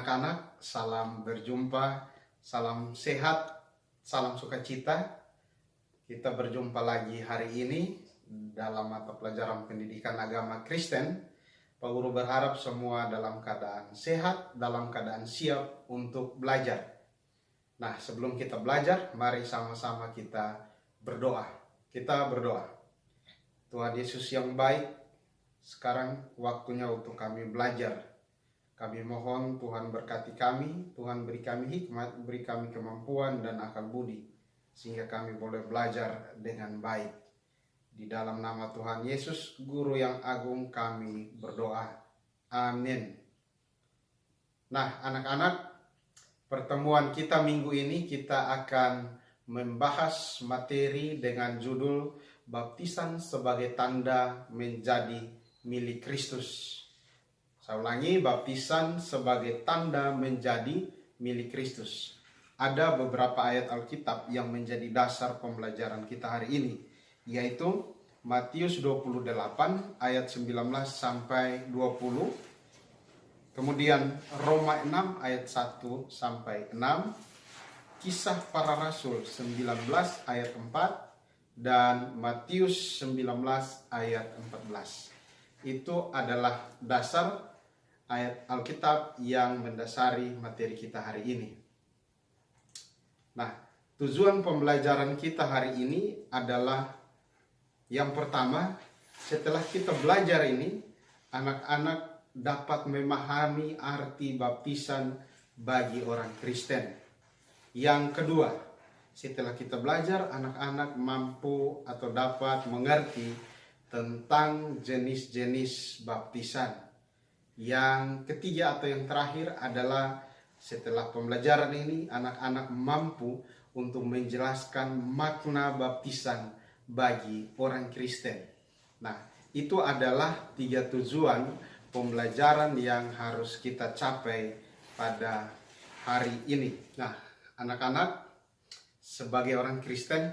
anak-anak, salam berjumpa, salam sehat, salam sukacita. Kita berjumpa lagi hari ini dalam mata pelajaran pendidikan agama Kristen. Pak Guru berharap semua dalam keadaan sehat, dalam keadaan siap untuk belajar. Nah, sebelum kita belajar, mari sama-sama kita berdoa. Kita berdoa. Tuhan Yesus yang baik, sekarang waktunya untuk kami belajar. Kami mohon Tuhan berkati kami, Tuhan beri kami hikmat, beri kami kemampuan dan akal budi, sehingga kami boleh belajar dengan baik. Di dalam nama Tuhan Yesus, Guru yang agung, kami berdoa. Amin. Nah, anak-anak, pertemuan kita minggu ini kita akan membahas materi dengan judul Baptisan sebagai tanda menjadi milik Kristus. Saya ulangi, baptisan sebagai tanda menjadi milik Kristus. Ada beberapa ayat Alkitab yang menjadi dasar pembelajaran kita hari ini, yaitu Matius 28 ayat 19 sampai 20, kemudian Roma 6 ayat 1 sampai 6, Kisah Para Rasul 19 ayat 4, dan Matius 19 ayat 14. Itu adalah dasar ayat Alkitab yang mendasari materi kita hari ini. Nah, tujuan pembelajaran kita hari ini adalah yang pertama, setelah kita belajar ini, anak-anak dapat memahami arti baptisan bagi orang Kristen. Yang kedua, setelah kita belajar, anak-anak mampu atau dapat mengerti tentang jenis-jenis baptisan. Yang ketiga atau yang terakhir adalah setelah pembelajaran ini, anak-anak mampu untuk menjelaskan makna baptisan bagi orang Kristen. Nah, itu adalah 3 tujuan pembelajaran yang harus kita capai pada hari ini. Nah, anak-anak, sebagai orang Kristen,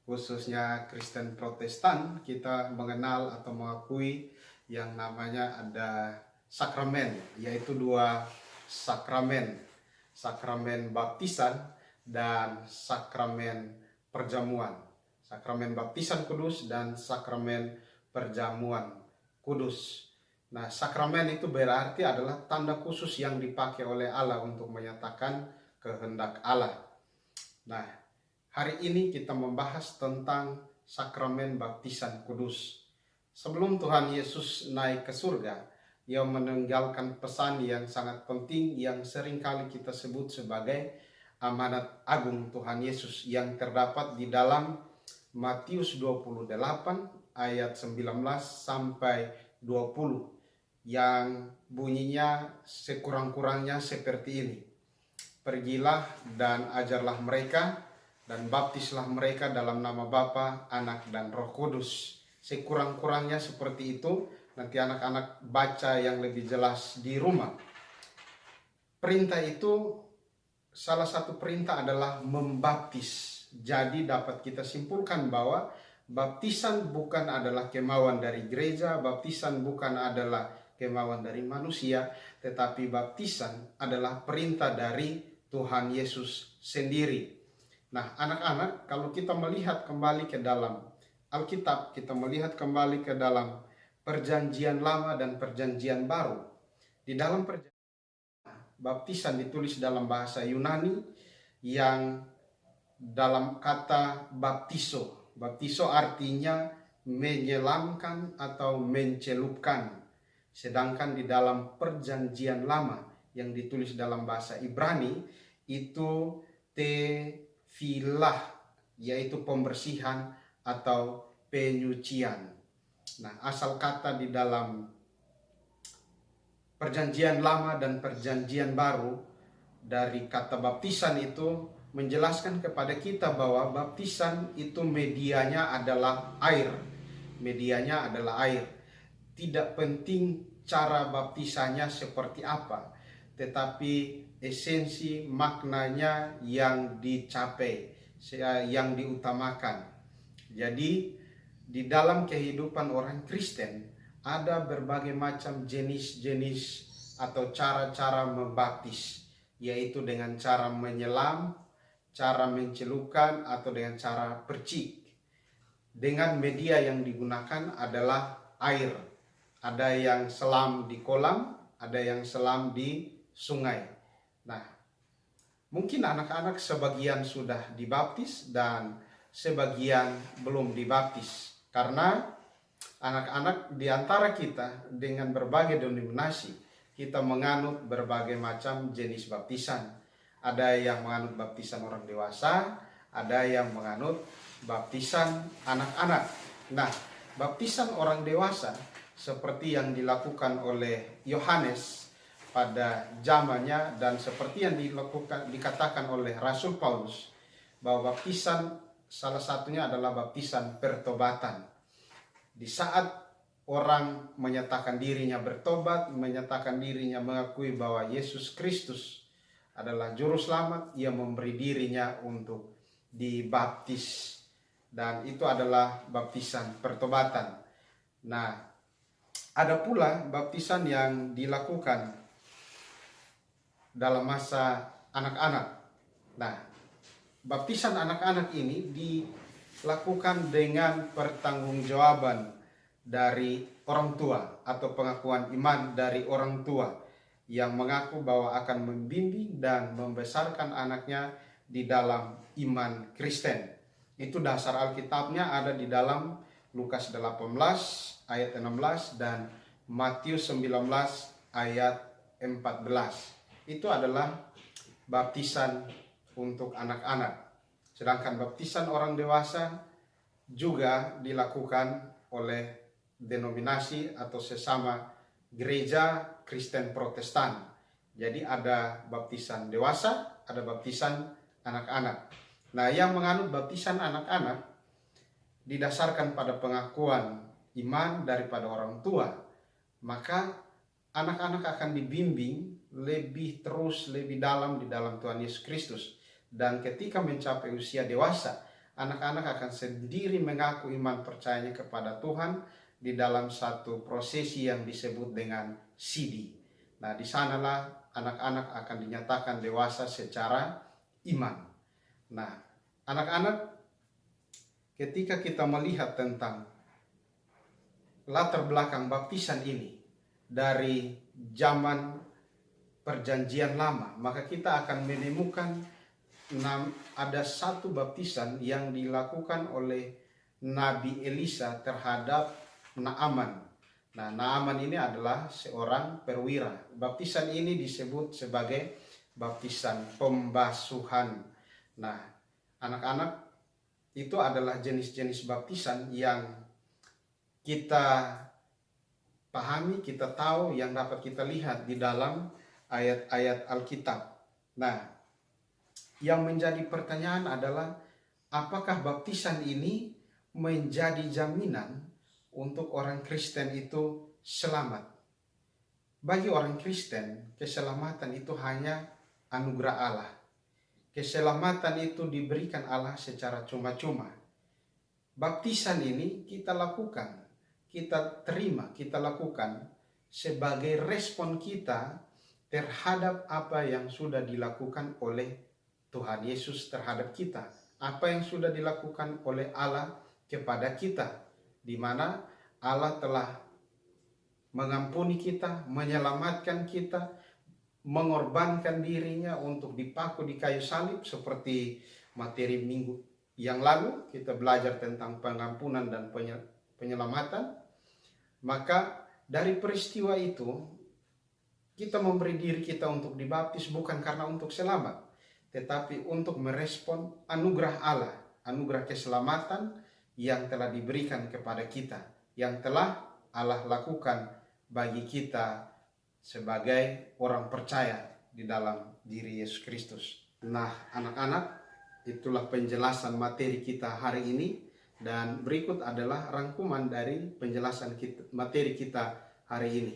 khususnya Kristen Protestan, kita mengenal atau mengakui yang namanya ada sakramen, yaitu 2 sakramen, sakramen baptisan dan sakramen perjamuan. Sakramen baptisan kudus dan sakramen perjamuan kudus. Nah, sakramen itu berarti adalah tanda khusus yang dipakai oleh Allah untuk menyatakan kehendak Allah. Nah, hari ini kita membahas tentang sakramen baptisan kudus. Sebelum Tuhan Yesus naik ke surga, Ia meninggalkan pesan yang sangat penting yang seringkali kita sebut sebagai amanat agung Tuhan Yesus yang terdapat di dalam Matius 28 ayat 19 sampai 20 yang bunyinya sekurang-kurangnya seperti ini. Pergilah dan ajarlah mereka dan baptislah mereka dalam nama Bapa, Anak, dan Roh Kudus. Sekurang-kurangnya seperti itu. Nanti anak-anak baca yang lebih jelas di rumah. Perintah itu, salah satu perintah adalah membaptis. Jadi dapat kita simpulkan bahwa baptisan bukan adalah kemauan dari gereja, baptisan bukan adalah kemauan dari manusia, tetapi baptisan adalah perintah dari Tuhan Yesus sendiri. Nah, anak-anak, kalau kita melihat kembali ke dalam Alkitab, kita melihat kembali ke dalam Perjanjian Lama dan Perjanjian Baru. Di dalam baptisan ditulis dalam bahasa Yunani yang dalam kata baptiso. Baptiso artinya menyelamkan atau mencelupkan. Sedangkan di dalam Perjanjian Lama yang ditulis dalam bahasa Ibrani itu tefilah, yaitu pembersihan atau penyucian. Nah, asal kata di dalam Perjanjian Lama dan Perjanjian Baru dari kata baptisan itu menjelaskan kepada kita bahwa baptisan itu medianya adalah air. Medianya adalah air. Tidak penting cara baptisannya seperti apa, tetapi esensi maknanya yang dicapai, yang diutamakan. Jadi di dalam kehidupan orang Kristen ada berbagai macam jenis-jenis atau cara-cara membaptis, yaitu dengan cara menyelam, cara mencelupkan, atau dengan cara percik. Dengan media yang digunakan adalah air. Ada yang selam di kolam, ada yang selam di sungai. Nah, mungkin anak-anak sebagian sudah dibaptis dan sebagian belum dibaptis. Karena anak-anak di antara kita dengan berbagai denominasi, kita menganut berbagai macam jenis baptisan. Ada yang menganut baptisan orang dewasa, ada yang menganut baptisan anak-anak. Nah, baptisan orang dewasa seperti yang dilakukan oleh Yohanes pada zamannya dan seperti yang dikatakan oleh Rasul Paulus, bahwa baptisan salah satunya adalah baptisan pertobatan. Di saat orang menyatakan dirinya bertobat, menyatakan dirinya mengakui bahwa Yesus Kristus adalah juru selamat, ia memberi dirinya untuk dibaptis. Dan itu adalah baptisan pertobatan. Nah, ada pula baptisan yang dilakukan dalam masa anak-anak. Nah, baptisan anak-anak ini dilakukan dengan pertanggungjawaban dari orang tua atau pengakuan iman dari orang tua yang mengaku bahwa akan membimbing dan membesarkan anaknya di dalam iman Kristen. Itu dasar Alkitabnya ada di dalam Lukas 18 ayat 16 dan Matius 19 ayat 14. Itu adalah baptisan untuk anak-anak. Sedangkan baptisan orang dewasa juga dilakukan oleh denominasi atau sesama gereja Kristen Protestan. Jadi ada baptisan dewasa, ada baptisan anak-anak. Nah, yang menganut baptisan anak-anak didasarkan pada pengakuan iman daripada orang tua, maka anak-anak akan dibimbing lebih terus, lebih dalam di dalam Tuhan Yesus Kristus. Dan ketika mencapai usia dewasa, anak-anak akan sendiri mengaku iman percayanya kepada Tuhan di dalam satu prosesi yang disebut dengan sidi. Nah, di sanalah anak-anak akan dinyatakan dewasa secara iman. Nah, anak-anak, ketika kita melihat tentang latar belakang baptisan ini dari zaman Perjanjian Lama, maka kita akan menemukan ada satu baptisan yang dilakukan oleh Nabi Elisa terhadap Naaman. Nah, Naaman ini adalah seorang perwira. Baptisan ini disebut sebagai baptisan pembasuhan. Nah, anak-anak, itu adalah jenis-jenis baptisan yang kita pahami, kita tahu, yang dapat kita lihat di dalam ayat-ayat Alkitab. Nah, yang menjadi pertanyaan adalah apakah baptisan ini menjadi jaminan untuk orang Kristen itu selamat? Bagi orang Kristen, keselamatan itu hanya anugerah Allah. Keselamatan itu diberikan Allah secara cuma-cuma. Baptisan ini kita lakukan, kita terima, kita lakukan sebagai respon kita terhadap apa yang sudah dilakukan oleh Tuhan Yesus terhadap kita. Apa yang sudah dilakukan oleh Allah kepada kita, di mana Allah telah mengampuni kita, menyelamatkan kita, mengorbankan dirinya untuk dipaku di kayu salib. Seperti materi minggu yang lalu kita belajar tentang pengampunan dan penyelamatan. Maka dari peristiwa itu kita memberi diri kita untuk dibaptis bukan karena untuk selamat, tetapi untuk merespon anugerah Allah, anugerah keselamatan yang telah diberikan kepada kita, yang telah Allah lakukan bagi kita sebagai orang percaya di dalam diri Yesus Kristus. Nah, anak-anak, itulah penjelasan materi kita hari ini, dan berikut adalah rangkuman dari penjelasan materi kita hari ini.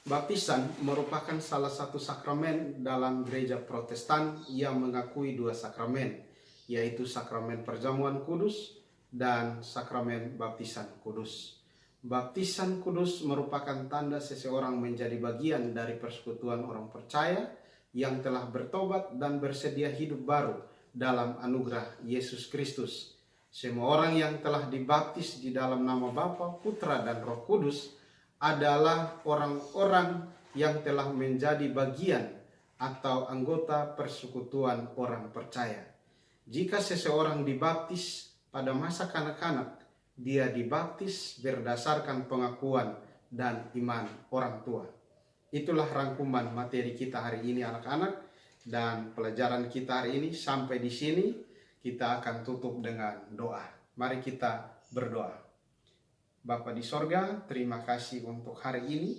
Baptisan merupakan salah satu sakramen dalam gereja Protestan yang mengakui dua sakramen, yaitu sakramen perjamuan kudus dan sakramen baptisan kudus. Baptisan kudus merupakan tanda seseorang menjadi bagian dari persekutuan orang percaya yang telah bertobat dan bersedia hidup baru dalam anugerah Yesus Kristus. Semua orang yang telah dibaptis di dalam nama Bapa, Putra, dan Roh Kudus adalah orang-orang yang telah menjadi bagian atau anggota persekutuan orang percaya. Jika seseorang dibaptis pada masa kanak-kanak, dia dibaptis berdasarkan pengakuan dan iman orang tua. Itulah rangkuman materi kita hari ini anak-anak, dan pelajaran kita hari ini sampai di sini. Kita akan tutup dengan doa. Mari kita berdoa. Bapa di sorga, terima kasih untuk hari ini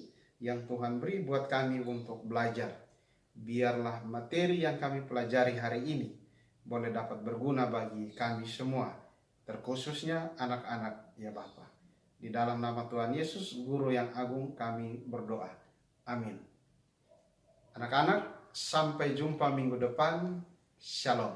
yang Tuhan beri buat kami untuk belajar. Biarlah materi yang kami pelajari hari ini boleh dapat berguna bagi kami semua, terkhususnya anak-anak ya Bapa. Di dalam nama Tuhan Yesus, Guru yang agung, kami berdoa. Amin. Anak-anak, sampai jumpa minggu depan. Shalom.